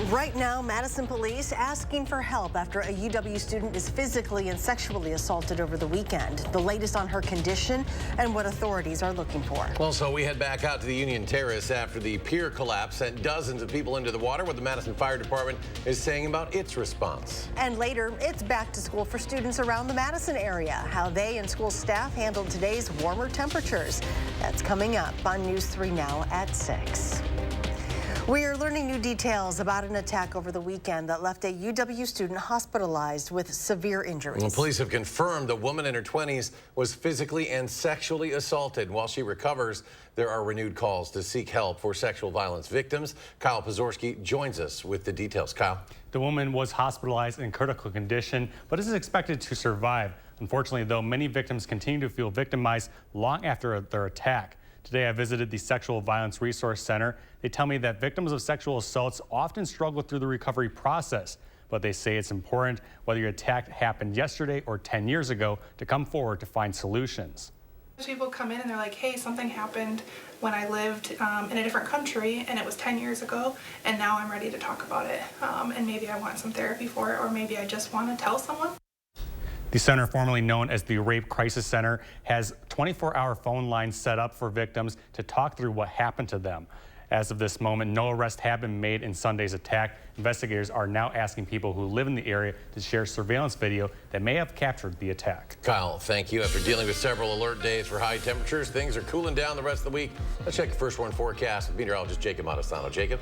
Right now, Madison police asking for help after a UW student is physically and sexually assaulted over the weekend. The latest on her condition and what authorities are looking for. Well, so we head back out to the Union Terrace after the pier collapse sent dozens of people into the water. What the Madison Fire Department is saying about its response. And later, it's back to school for students around the Madison area. How they and school staff handled today's warmer temperatures. That's coming up on News 3 Now at 6. We are learning new details about an attack over the weekend that left a UW student hospitalized with severe injuries. Well, police have confirmed the woman in her 20s was physically and sexually assaulted. While she recovers, there are renewed calls to seek help for sexual violence victims. Kyle Pazorski joins us with the details. Kyle. The woman was hospitalized in critical condition, but is expected to survive. Unfortunately, though, many victims continue to feel victimized long after their attack. Today, I visited the Sexual Violence Resource Center. They tell me that victims of sexual assaults often struggle through the recovery process, but they say it's important, whether your attack happened yesterday or 10 years ago, to come forward to find solutions. People come in and they're like, hey, something happened when I lived in a different country and it was 10 years ago and now I'm ready to talk about it. And maybe I want some therapy for it, or maybe I just want to tell someone. The center, formerly known as the Rape Crisis Center, has 24-hour phone lines set up for victims to talk through what happened to them. As of this moment, no arrests have been made in Sunday's attack. Investigators are now asking people who live in the area to share surveillance video that may have captured the attack. Kyle, thank you. After dealing with several alert days for high temperatures, things are cooling down the rest of the week. Let's check the first warn forecast with meteorologist Jacob Madison. Jacob?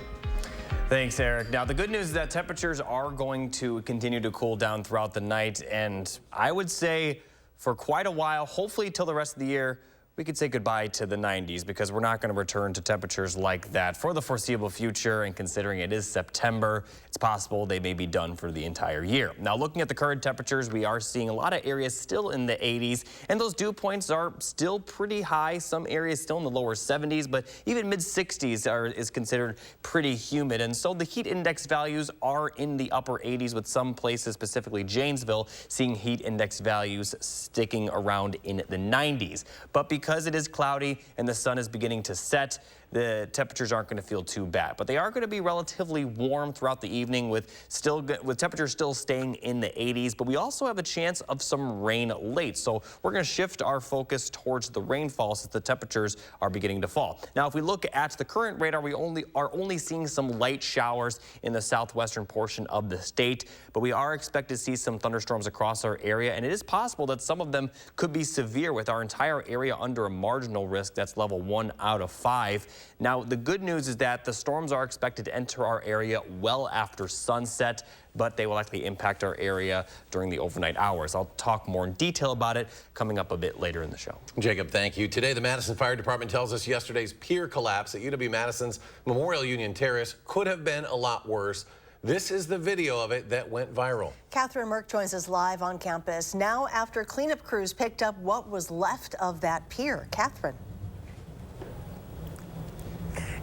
Thanks, Eric. Now, the good news is that temperatures are going to continue to cool down throughout the night, and I would say for quite a while, hopefully till the rest of the year, we could say goodbye to the 90s, because we're not going to return to temperatures like that for the foreseeable future. And considering it is September, it's possible they may be done for the entire year. Now, looking at the current temperatures, we are seeing a lot of areas still in the 80s, and those dew points are still pretty high. Some areas still in the lower 70s, but even mid 60s is considered pretty humid. And so the heat index values are in the upper 80s, with some places, specifically Janesville, seeing heat index values sticking around in the 90s. But because it is cloudy and the sun is beginning to set, the temperatures aren't going to feel too bad, but they are going to be relatively warm throughout the evening, with temperatures still staying in the 80s. But we also have a chance of some rain late, so we're going to shift our focus towards the rainfall since the temperatures are beginning to fall. Now, if we look at the current radar, we are only seeing some light showers in the southwestern portion of the state, but we are expected to see some thunderstorms across our area, and it is possible that some of them could be severe, with our entire area under a marginal risk that's level 1 out of 5. Now, the good news is that the storms are expected to enter our area well after sunset, but they will likely impact our area during the overnight hours. I'll talk more in detail about it coming up a bit later in the show. Jacob, thank you. Today, the Madison Fire Department tells us yesterday's pier collapse at UW-Madison's Memorial Union Terrace could have been a lot worse. This is the video of it that went viral. Catherine Merck joins us live on campus now after cleanup crews picked up what was left of that pier. Catherine.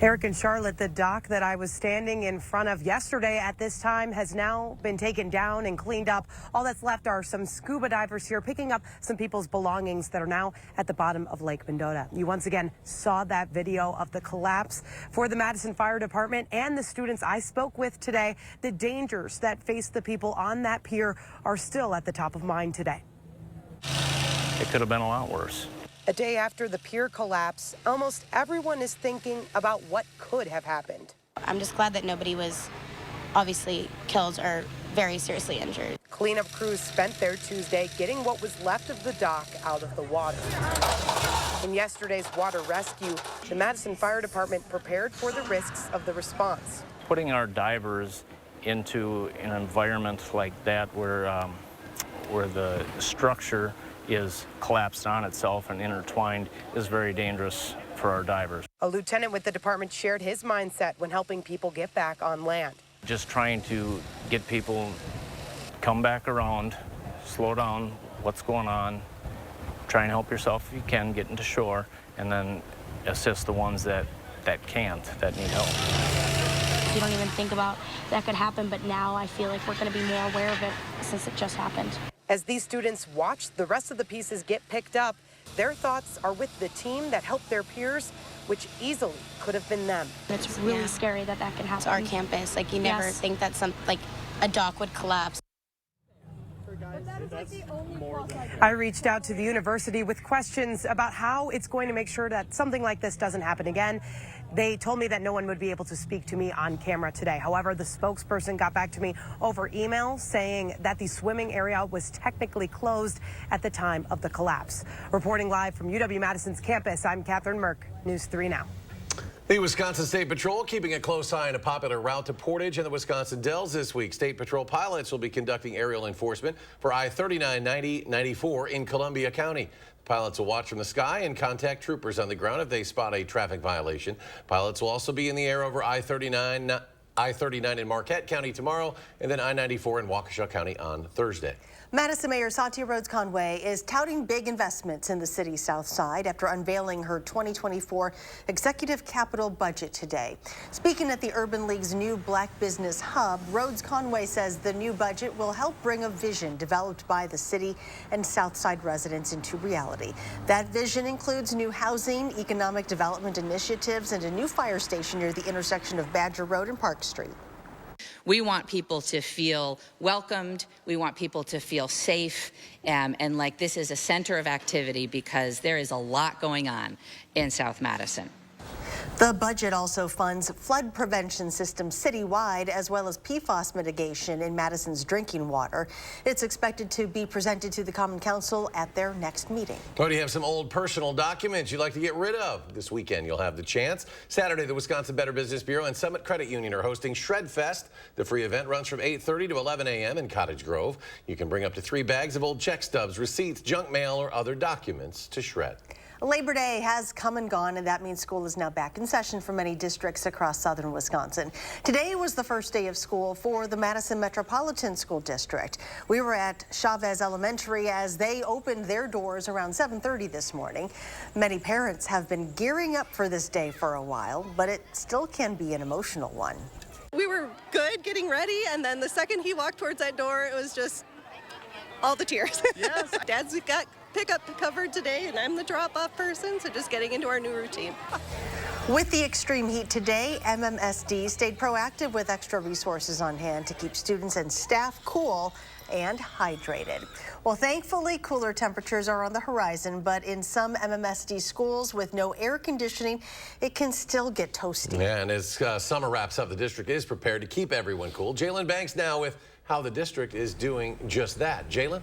Eric and Charlotte, the dock that I was standing in front of yesterday at this time has now been taken down and cleaned up. All that's left are some scuba divers here picking up some people's belongings that are now at the bottom of Lake Mendota. You once again saw that video of the collapse. For the Madison Fire Department and the students I spoke with today, the dangers that face the people on that pier are still at the top of mind today. It could have been a lot worse. A day after the pier collapse, almost everyone is thinking about what could have happened. I'm just glad that nobody was obviously killed or very seriously injured. Cleanup crews spent their Tuesday getting what was left of the dock out of the water. In yesterday's water rescue, the Madison Fire Department prepared for the risks of the response. Putting our divers into an environment like that where the structure is collapsed on itself and intertwined is very dangerous for our divers. A lieutenant with the department shared his mindset when helping people get back on land. Just trying to get people come back around, slow down, what's going on, try and help yourself if you can, get into shore, and then assist the ones that can't, that need help. You don't even think about that could happen, but now I feel like we're going to be more aware of it since it just happened. As these students watched the rest of the pieces get picked up, their thoughts are with the team that helped their peers, which easily could have been them. It's really scary that that could happen. It's our campus. Like, you never think that a dock would collapse. I reached out to the university with questions about how it's going to make sure that something like this doesn't happen again. They told me that no one would be able to speak to me on camera today. However, the spokesperson got back to me over email saying that the swimming area was technically closed at the time of the collapse. Reporting live from UW-Madison's campus, I'm Catherine Merck, News 3 Now. The Wisconsin State Patrol keeping a close eye on a popular route to Portage and the Wisconsin Dells this week. State Patrol pilots will be conducting aerial enforcement for I-39, 90, 94 in Columbia County. Pilots will watch from the sky and contact troopers on the ground if they spot a traffic violation. Pilots will also be in the air over I-39 in Marquette County tomorrow, and then I-94 in Waukesha County on Thursday. Madison Mayor Satya Rhodes-Conway is touting big investments in the city's south side after unveiling her 2024 executive capital budget today. Speaking at the Urban League's new Black Business Hub, Rhodes-Conway says the new budget will help bring a vision developed by the city and south side residents into reality. That vision includes new housing, economic development initiatives, and a new fire station near the intersection of Badger Road and Park Street. We want people to feel welcomed. We want people to feel safe and like this is a center of activity because there is a lot going on in South Madison. The budget also funds flood prevention systems citywide, as well as PFAS mitigation in Madison's drinking water. It's expected to be presented to the Common Council at their next meeting. Oh, do you have some old personal documents you'd like to get rid of? This weekend, you'll have the chance. Saturday, the Wisconsin Better Business Bureau and Summit Credit Union are hosting Shred Fest. The free event runs from 8:30 to 11 a.m. in Cottage Grove. You can bring up to 3 bags of old check stubs, receipts, junk mail, or other documents to shred. Labor Day has come and gone, and that means school is now back in session for many districts across southern Wisconsin. Today was the first day of school for the Madison Metropolitan School District. We were at Chavez Elementary as they opened their doors around 7:30 this morning. Many parents have been gearing up for this day for a while, but it still can be an emotional one. We were good getting ready, and then the second he walked towards that door, it was just all the tears. Yes. Dad's got pickup covered today, and I'm the drop-off person, so just getting into our new routine. With the extreme heat today, MMSD stayed proactive with extra resources on hand to keep students and staff cool and hydrated. Well, thankfully, cooler temperatures are on the horizon, but in some MMSD schools with no air conditioning, it can still get toasty. Yeah, and as summer wraps up, the district is prepared to keep everyone cool. Jalen Banks now with how the district is doing just that. Jalen?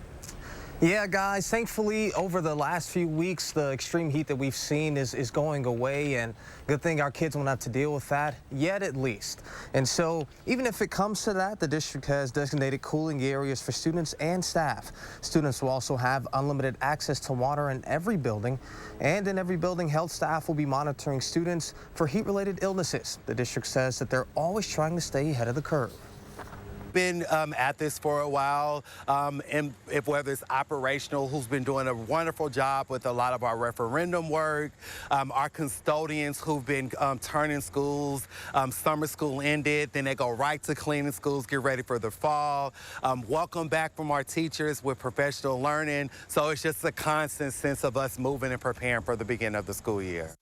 Yeah, guys, thankfully, over the last few weeks, the extreme heat that we've seen is going away, and good thing our kids won't have to deal with that yet, at least. And so, even if it comes to that, the district has designated cooling areas for students and staff. Students will also have unlimited access to water in every building, and in every building, health staff will be monitoring students for heat-related illnesses. The district says that they're always trying to stay ahead of the curve. Been at this for a while, and if whether it's operational, who's been doing a wonderful job with a lot of our referendum work, our custodians who've been turning schools. Summer school ended, then they go right to cleaning schools, get ready for the fall. Welcome back from our teachers with professional learning. So it's just a constant sense of us moving and preparing for the beginning of the school year.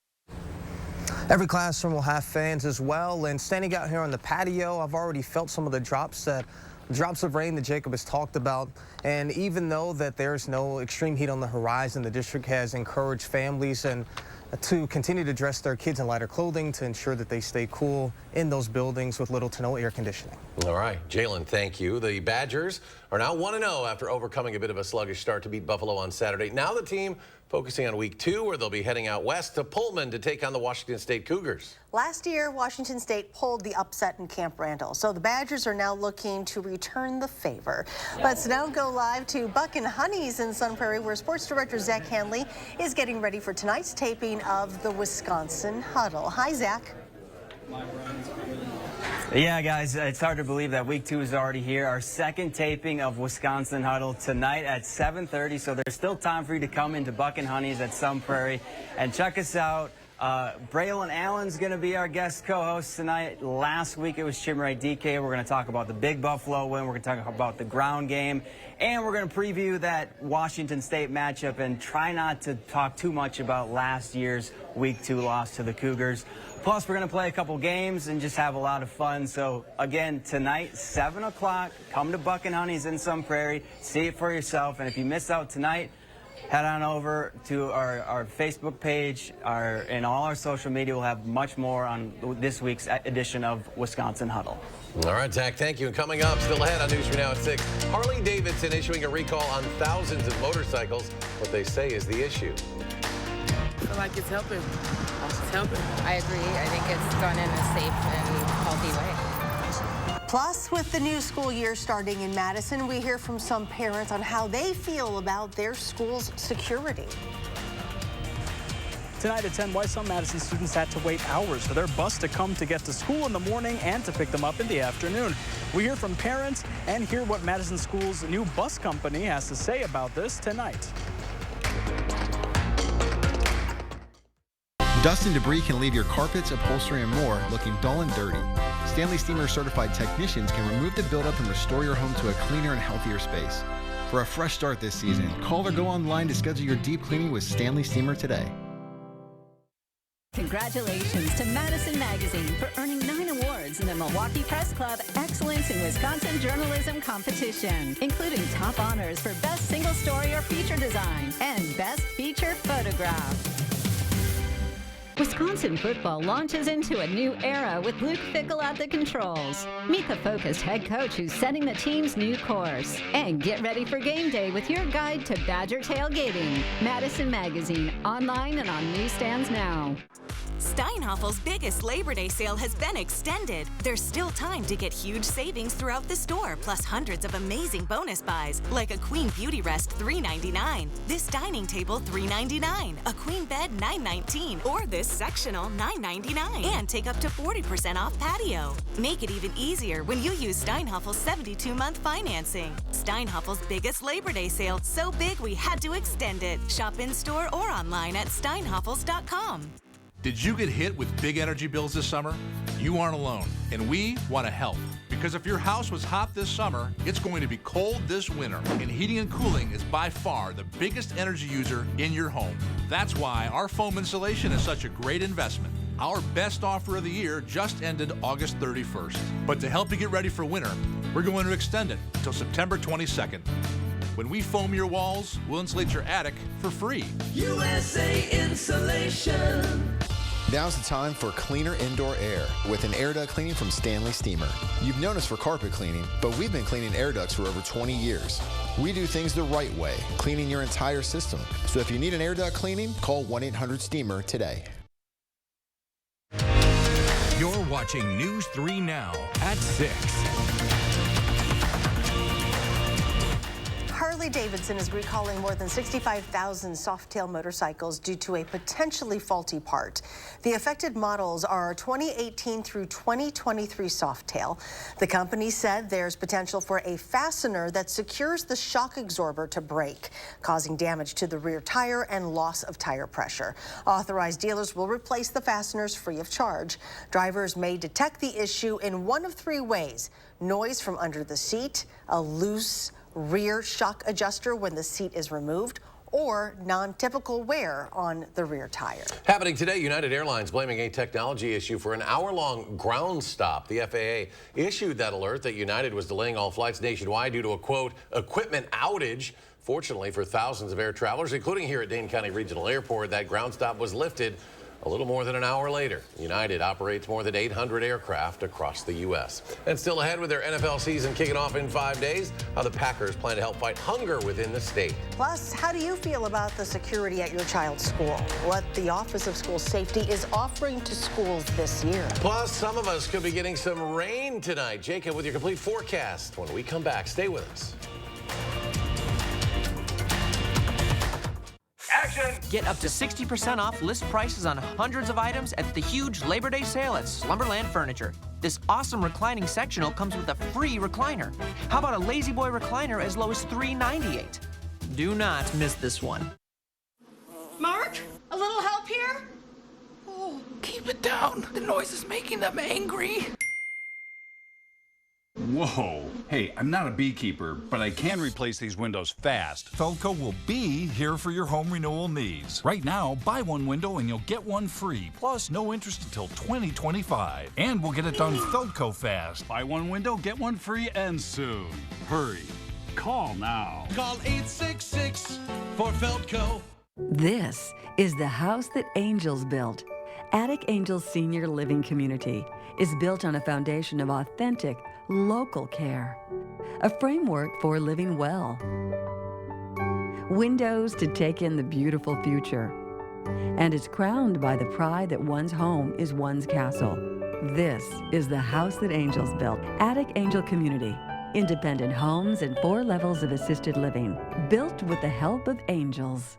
Every classroom will have fans as well, and standing out here on the patio, I've already felt some of the drops of rain that Jacob has talked about. And even though that there's no extreme heat on the horizon, the district has encouraged families to continue to dress their kids in lighter clothing to ensure that they stay cool in those buildings with little to no air conditioning. All right, Jalen, thank you. The Badgers are now 1-0 after overcoming a bit of a sluggish start to beat Buffalo on Saturday. Now the team focusing on week 2, where they'll be heading out west to Pullman to take on the Washington State Cougars. Last year, Washington State pulled the upset in Camp Randall, so the Badgers are now looking to return the favor. Let's now go live to Buck and Honey's in Sun Prairie, where Sports Director Zach Hanley is getting ready for tonight's taping of the Wisconsin Huddle. Hi, Zach. Yeah, guys, it's hard to believe that week 2 is already here. Our second taping of Wisconsin Huddle tonight at 7:30, so there's still time for you to come into Buck and Honey's at Sun Prairie and check us out Braylon Allen's going to be our guest co-host tonight. Last week it was Chimray DK. We're going to talk about the Big Buffalo win. We're going to talk about the ground game. And we're going to preview that Washington State matchup and try not to talk too much about last year's Week 2 loss to the Cougars. Plus, we're going to play a couple games and just have a lot of fun. So, again, tonight, 7 o'clock, come to Buck and Honey's in Sun Prairie. See it for yourself. And if you miss out tonight, head on over to our Facebook page. And all our social media will have much more on this week's edition of Wisconsin Huddle. All right, Zach, thank you. And coming up, still ahead on News 3 Now at 6, Harley Davidson issuing a recall on thousands of motorcycles. What they say is the issue. I feel like it's helping. It's helping. I agree. I think it's done in a safe and healthy way. Plus, with the new school year starting in Madison, we hear from some parents on how they feel about their school's security. Tonight at 10, why some Madison students had to wait hours for their bus to come to get to school in the morning and to pick them up in the afternoon. We hear from parents and hear what Madison School's new bus company has to say about this tonight. Dust and debris can leave your carpets, upholstery, and more looking dull and dirty. Stanley Steamer certified technicians can remove the buildup and restore your home to a cleaner and healthier space. For a fresh start this season, call or go online to schedule your deep cleaning with Stanley Steamer today. Congratulations to Madison Magazine for earning 9 awards in the Milwaukee Press Club Excellence in Wisconsin Journalism Competition, including top honors for Best Single Story or Feature Design and Best Feature Photograph. Wisconsin football launches into a new era with Luke Fickell at the controls. Meet the focused head coach who's setting the team's new course. And get ready for game day with your guide to Badger tailgating. Madison Magazine, online and on newsstands now. Steinhoffel's biggest Labor Day sale has been extended. There's still time to get huge savings throughout the store, plus hundreds of amazing bonus buys, like a Queen Beauty Rest $3.99, this dining table $3.99, a queen bed $9.19, or this sectional $9.99, and take up to 40% off patio. Make it even easier when you use Steinhoffel's 72-month financing. Steinhoffel's biggest Labor Day sale, so big we had to extend it. Shop in-store or online at steinhoffels.com. Did you get hit with big energy bills this summer? You aren't alone, and we want to help. Because if your house was hot this summer, it's going to be cold this winter, and heating and cooling is by far the biggest energy user in your home. That's why our foam insulation is such a great investment. Our best offer of the year just ended August 31st. But to help you get ready for winter, we're going to extend it until September 22nd. When we foam your walls, we'll insulate your attic for free. USA Insulation. Now's the time for cleaner indoor air with an air duct cleaning from Stanley Steamer. You've known us for carpet cleaning, but we've been cleaning air ducts for over 20 years. We do things the right way, cleaning your entire system. So if you need an air duct cleaning, call 1-800-STEAMER today. You're watching News 3 Now at 6. Harley-Davidson is recalling more than 65,000 Softail motorcycles due to a potentially faulty part. The affected models are 2018 through 2023 Softail. The company said there's potential for a fastener that secures the shock absorber to break, causing damage to the rear tire and loss of tire pressure. Authorized dealers will replace the fasteners free of charge. Drivers may detect the issue in one of 3 ways: noise from under the seat, a loose rear shock adjuster when the seat is removed, or non-typical wear on the rear tire. Happening today, United Airlines blaming a technology issue for an hour-long ground stop. The FAA issued that alert that United was delaying all flights nationwide due to a, quote, equipment outage. Fortunately for thousands of air travelers, including here at Dane County Regional Airport, that ground stop was lifted a little more than an hour later. United operates more than 800 aircraft across the U.S. And still ahead with their NFL season kicking off in 5 days, how the Packers plan to help fight hunger within the state. Plus, how do you feel about the security at your child's school? What the Office of School Safety is offering to schools this year. Plus, some of us could be getting some rain tonight. Jacob with your complete forecast. When we come back, stay with us. Action! Get up to 60% off list prices on hundreds of items at the huge Labor Day sale at Slumberland Furniture. This awesome reclining sectional comes with a free recliner. How about a Lazy Boy recliner as low as $398? Do not miss this one. Mark, a little help here? keep it down. The noise is making them angry. Whoa. Hey, I'm not a beekeeper, but I can replace these windows fast. Feldco will be here for your home renewal needs. Right now, buy one window and you'll get one free, plus no interest until 2025. And we'll get it done Feldco fast. Buy one window, get one free, and soon. Hurry. Call now. Call 866 for Feldco. This is the house that Angels built. Attic Angels Senior Living Community is built on a foundation of authentic, local care, a framework for living well. Windows to take in the beautiful future. And it's crowned by the pride that one's home is one's castle. This is the house that Angels built. Attic Angel Community. Independent homes and 4 levels of assisted living, built with the help of angels.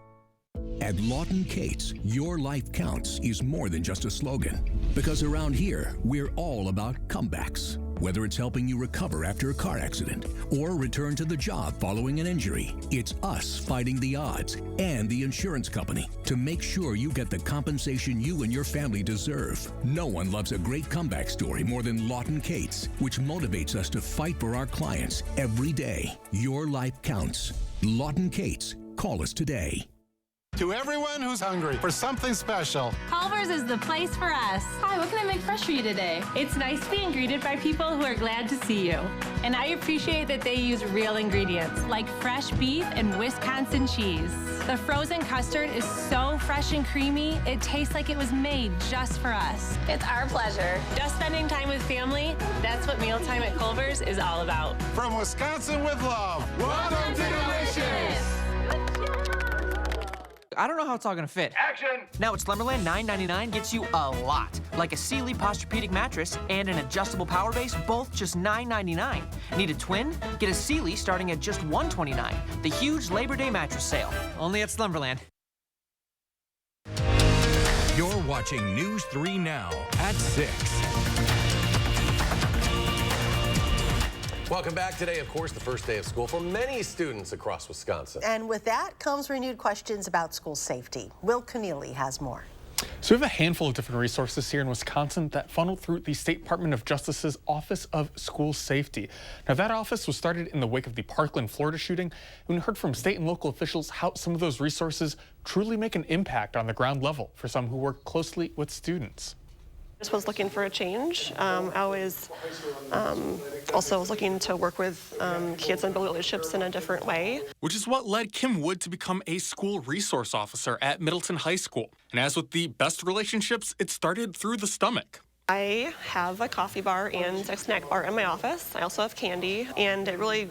At Lawton Cates, your life counts is more than just a slogan. Because around here, we're all about comebacks. Whether it's helping you recover after a car accident or return to the job following an injury, it's us fighting the odds and the insurance company to make sure you get the compensation you and your family deserve. No one loves a great comeback story more than Lawton Cates, which motivates us to fight for our clients every day. Your life counts. Lawton Cates. Call us today. To everyone who's hungry for something special, Culver's is the place for us. Hi, what can I make fresh for you today? It's nice being greeted by people who are glad to see you. And I appreciate that they use real ingredients, like fresh beef and Wisconsin cheese. The frozen custard is so fresh and creamy, it tastes like it was made just for us. It's our pleasure. Just spending time with family, that's what mealtime at Culver's is all about. From Wisconsin with love, welcome to Delicious! I don't know how it's all gonna fit. Action! Now at Slumberland, $9.99 gets you a lot. Like a Sealy Posturepedic mattress and an adjustable power base, both just $9.99. Need a twin? Get a Sealy starting at just $129. The huge Labor Day mattress sale. Only at Slumberland. You're watching News 3 Now at 6. Welcome back. Today, of course, the first day of school for many students across Wisconsin. And with that comes renewed questions about school safety. Will Keneally has more. So we have a handful of different resources here in Wisconsin that funnel through the State Department of Justice's Office of School Safety. Now, that office was started in the wake of the Parkland, Florida shooting. And we heard from state and local officials how some of those resources truly make an impact on the ground level for some who work closely with students. Just was looking for a change. I always also was looking to work with kids and build relationships in a different way. Which is what led Kim Wood to become a school resource officer at Middleton High School. And as with the best relationships, it started through the stomach. I have a coffee bar and a snack bar in my office. I also have candy, and it really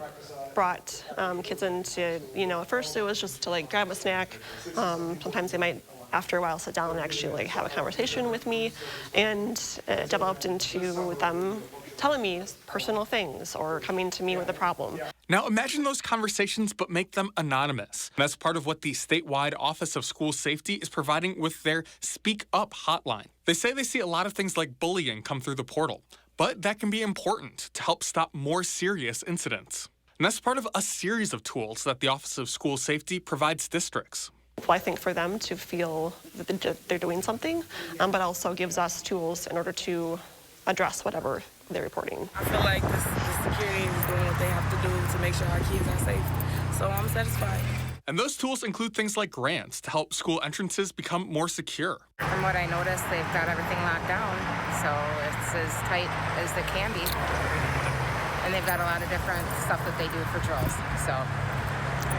brought kids into, at first it was just to like grab a snack. Sometimes they might, after a while, sit down and actually have a conversation with me, and it developed into them telling me personal things or coming to me with a problem. Now imagine those conversations, but make them anonymous. And that's part of what the statewide Office of School Safety is providing with their Speak Up hotline. They say they see a lot of things like bullying come through the portal, but that can be important to help stop more serious incidents. And that's part of a series of tools that the Office of School Safety provides districts. I think for them to feel that they're doing something, but also gives us tools in order to address whatever they're reporting. I feel like the security is doing what they have to do to make sure our kids are safe, so I'm satisfied. And those tools include things like grants to help school entrances become more secure. From what I noticed, they've got everything locked down, so it's as tight as it can be. And they've got a lot of different stuff that they do for drills, so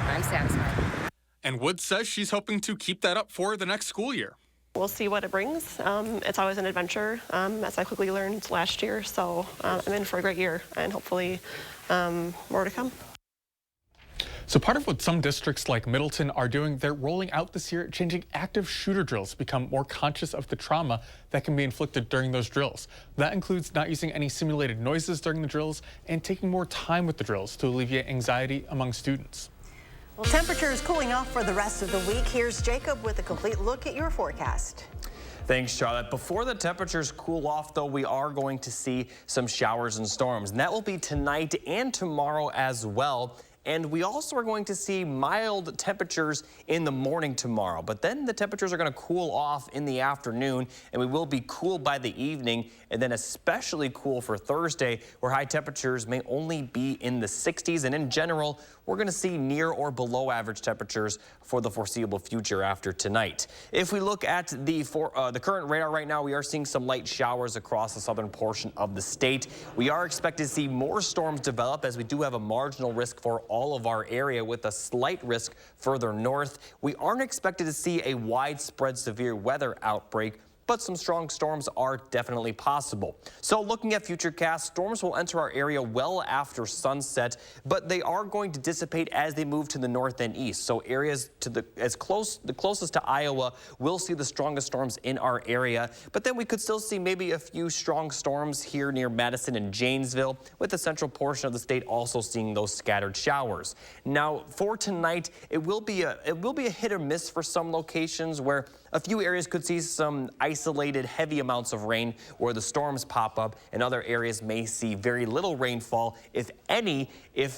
I'm satisfied. And Wood says she's hoping to keep that up for the next school year. We'll see what it brings. It's always an adventure, as I quickly learned last year. So I'm in for a great year, and hopefully more to come. So part of what some districts like Middleton are doing, they're rolling out this year, changing active shooter drills to become more conscious of the trauma that can be inflicted during those drills. That includes not using any simulated noises during the drills and taking more time with the drills to alleviate anxiety among students. Well, temperatures cooling off for the rest of the week. Here's Jacob with a complete look at your forecast. Thanks, Charlotte. Before the temperatures cool off, though, we are going to see some showers and storms. And that will be tonight and tomorrow as well. And we also are going to see mild temperatures in the morning tomorrow. But then the temperatures are going to cool off in the afternoon, and we will be cool by the evening, and then especially cool for Thursday, where high temperatures may only be in the 60s. And in general, we're going to see near or below average temperatures for the foreseeable future after tonight. If we look at the current radar right now, we are seeing some light showers across the southern portion of the state. We are expected to see more storms develop, as we do have a marginal risk for all of our area with a slight risk further north. We aren't expected to see a widespread severe weather outbreak, but some strong storms are definitely possible. So looking at futurecast, storms will enter our area well after sunset, but they are going to dissipate as they move to the north and east. So areas to the closest to Iowa will see the strongest storms in our area, but then we could still see maybe a few strong storms here near Madison and Janesville, with the central portion of the state also seeing those scattered showers. Now for tonight, it will be a hit or miss for some locations, where a few areas could see some isolated heavy amounts of rain where the storms pop up, and other areas may see very little rainfall, if any, if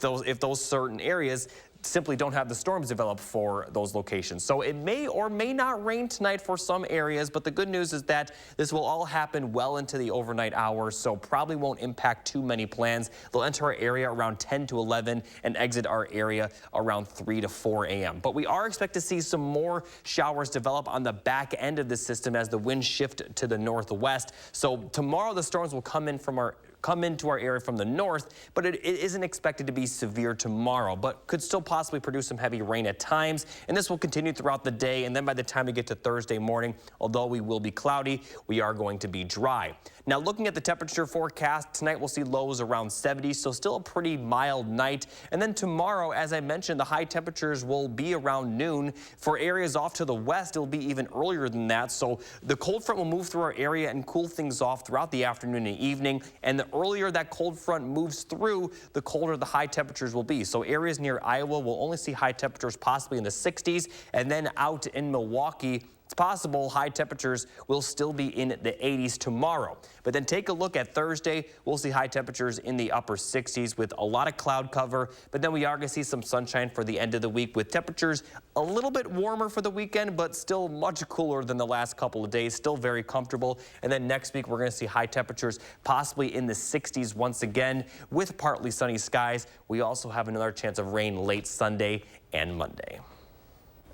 those certain areas simply don't have the storms develop for those locations. So it may or may not rain tonight for some areas, but the good news is that this will all happen well into the overnight hours, so probably won't impact too many plans. They'll enter our area around 10 to 11 and exit our area around 3 to 4 a.m. But we are expected to see some more showers develop on the back end of the system as the winds shift to the northwest. So tomorrow the storms will come into our area from the north, but it isn't expected to be severe tomorrow, but could still possibly produce some heavy rain at times. And this will continue throughout the day. And then by the time we get to Thursday morning, although we will be cloudy, we are going to be dry. Now looking at the temperature forecast, tonight we'll see lows around 70, so still a pretty mild night. And then tomorrow, as I mentioned, the high temperatures will be around noon. For areas off to the west, it'll be even earlier than that. So the cold front will move through our area and cool things off throughout the afternoon and evening. And the earlier that cold front moves through, the colder the high temperatures will be. So areas near Iowa will only see high temperatures possibly in the 60s, and then out in Milwaukee, it's possible high temperatures will still be in the 80s tomorrow. But then take a look at Thursday. We'll see high temperatures in the upper 60s with a lot of cloud cover. But then we are going to see some sunshine for the end of the week, with temperatures a little bit warmer for the weekend, but still much cooler than the last couple of days. Still very comfortable. And then next week, we're going to see high temperatures possibly in the 60s once again, with partly sunny skies. We also have another chance of rain late Sunday and Monday.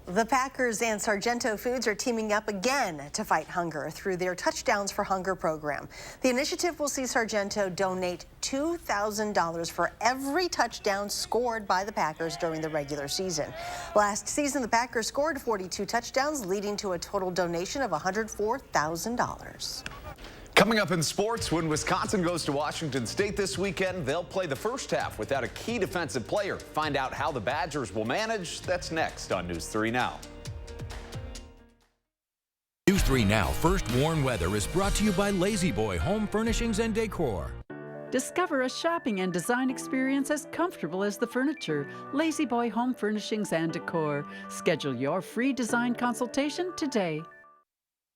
The Packers and Sargento Foods are teaming up again to fight hunger through their Touchdowns for Hunger program. The initiative will see Sargento donate $2,000 for every touchdown scored by the Packers during the regular season. Last season, the Packers scored 42 touchdowns, leading to a total donation of $104,000. Coming up in sports, when Wisconsin goes to Washington State this weekend, they'll play the first half without a key defensive player. Find out how the Badgers will manage. That's next on News 3 Now. News 3 Now First Warn Weather is brought to you by Lazy Boy Home Furnishings and Decor. Discover a shopping and design experience as comfortable as the furniture. Lazy Boy Home Furnishings and Decor. Schedule your free design consultation today.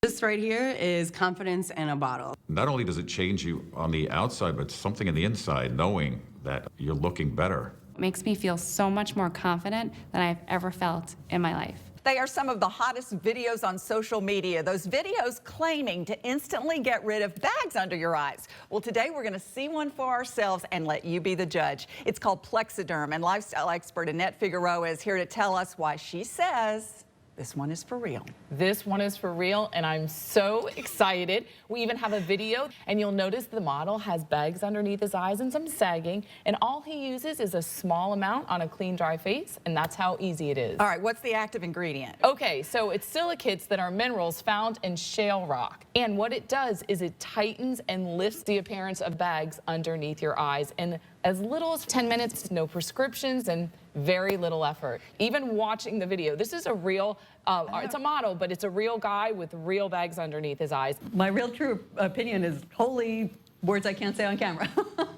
This right here is confidence in a bottle. Not only does it change you on the outside, but something in the inside, knowing that you're looking better. It makes me feel so much more confident than I've ever felt in my life. They are some of the hottest videos on social media. Those videos claiming to instantly get rid of bags under your eyes. Well, today we're going to see one for ourselves and let you be the judge. It's called Plexiderm, and lifestyle expert Annette Figueroa is here to tell us why she says this one is for real. This one is for real, and I'm so excited. We even have a video, and you'll notice the model has bags underneath his eyes and some sagging, and all he uses is a small amount on a clean, dry face, and that's how easy it is. All right, what's the active ingredient? Okay, so it's silicates that are minerals found in shale rock, and what it does is it tightens and lifts the appearance of bags underneath your eyes, and as little as 10 minutes, no prescriptions, and very little effort. Even watching the video, this is a real, it's a model, but it's a real guy with real bags underneath his eyes. My real true opinion is holy words I can't say on camera.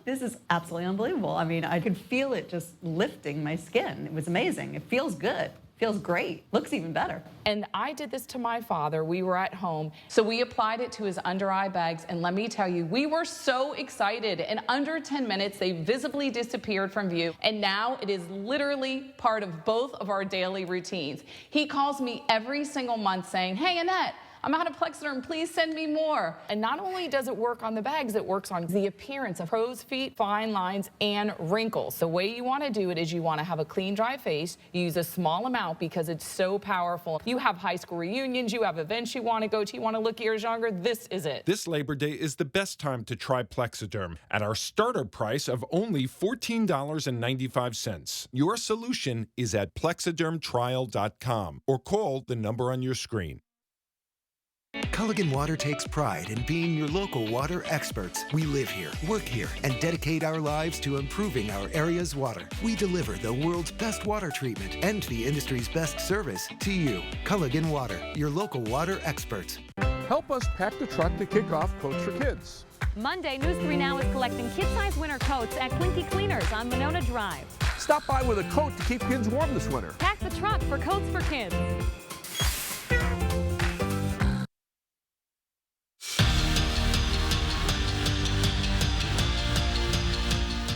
This is absolutely unbelievable. I mean, I could feel it just lifting my skin. It was amazing. It feels good. Feels great. Looks even better. And I did this to my father. We were at home, so we applied it to his under eye bags, and let me tell you, we were so excited. In under 10 minutes, they visibly disappeared from view, and now it is literally part of both of our daily routines. He calls me every single month saying, "Hey, Annette, I'm out of Plexiderm, please send me more." And not only does it work on the bags, it works on the appearance of crow's feet, fine lines, and wrinkles. The way you want to do it is you want to have a clean, dry face. You use a small amount because it's so powerful. You have high school reunions, you have events you want to go to, you want to look years younger, this is it. This Labor Day is the best time to try Plexiderm at our starter price of only $14.95. Your solution is at plexidermtrial.com or call the number on your screen. Culligan Water takes pride in being your local water experts. We live here, work here, and dedicate our lives to improving our area's water. We deliver the world's best water treatment and the industry's best service to you. Culligan Water, your local water experts. Help us pack the truck to kick off Coats for Kids. Monday, News 3 Now is collecting kid-size winter coats at Clinky Cleaners on Monona Drive. Stop by with a coat to keep kids warm this winter. Pack the truck for Coats for Kids.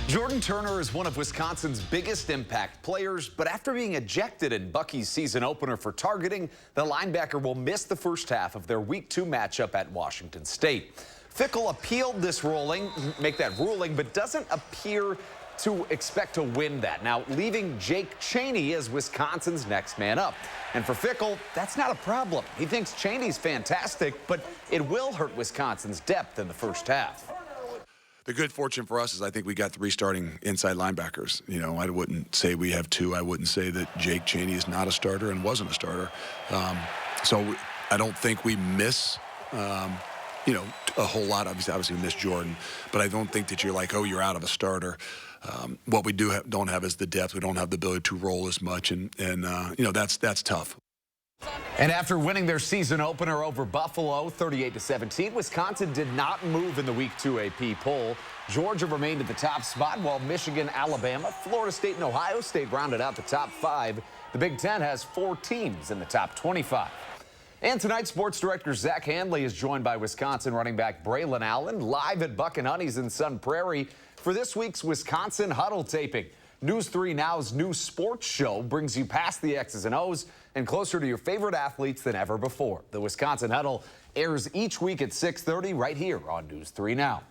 Jordan Turner is one of Wisconsin's biggest impact players, but after being ejected in Bucky's season opener for targeting, the linebacker will miss the first half of their Week 2 matchup at Washington State. Fickell appealed this ruling, but doesn't appear to expect to win that. Now, leaving Jake Chaney as Wisconsin's next man up. And for Fickell, that's not a problem. He thinks Chaney's fantastic, but it will hurt Wisconsin's depth in the first half. The good fortune for us is I think we got 3 starting inside linebackers. You know, I wouldn't say we have 2. I wouldn't say that Jake Chaney is not a starter and wasn't a starter. So I don't think we miss, you know, a whole lot. Obviously we miss Jordan, but I don't think that you're like, oh, you're out of a starter. What we don't have is the depth. We don't have the ability to roll as much, and you know, that's tough. And after winning their season opener over Buffalo 38-17, Wisconsin did not move in the Week 2 AP poll. Georgia remained at the top spot, while Michigan, Alabama, Florida State, and Ohio State rounded out the top 5. The Big Ten has 4 teams in the top 25. And tonight, sports director Zach Handley is joined by Wisconsin running back Braylon Allen live at Buck and Honey's in Sun Prairie for this week's Wisconsin Huddle taping. News 3 Now's new sports show brings you past the X's and O's and closer to your favorite athletes than ever before. The Wisconsin Huddle airs each week at 6:30 right here on News 3 Now.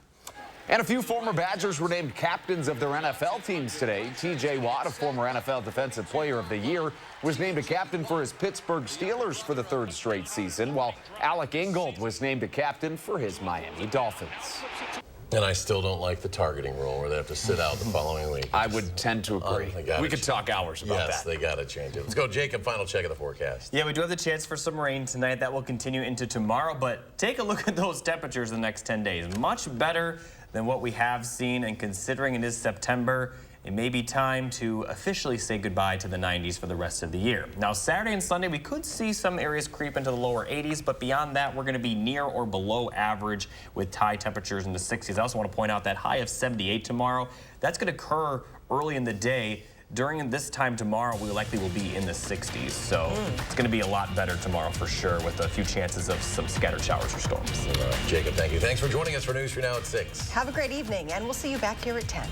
And a few former Badgers were named captains of their NFL teams today. T.J. Watt, a former NFL Defensive Player of the Year, was named a captain for his Pittsburgh Steelers for the 3rd straight season, while Alec Ingold was named a captain for his Miami Dolphins. And I still don't like the targeting rule where they have to sit out the following week. I would tend to agree. We could talk hours about that. Yes, they got to change it. Let's go, Jacob. Final check of the forecast. Yeah, we do have the chance for some rain tonight. That will continue into tomorrow. But take a look at those temperatures the next 10 days. Much better than what we have seen. And considering it is September, it may be time to officially say goodbye to the 90s for the rest of the year. Now, Saturday and Sunday, we could see some areas creep into the lower 80s, but beyond that, we're going to be near or below average with high temperatures in the 60s. I also want to point out that high of 78 tomorrow, that's going to occur early in the day. During this time tomorrow, we likely will be in the 60s. So it's going to be a lot better tomorrow for sure, with a few chances of some scattered showers or storms. Jacob, thank you. Thanks for joining us for News 3 Now at 6. Have a great evening, and we'll see you back here at 10.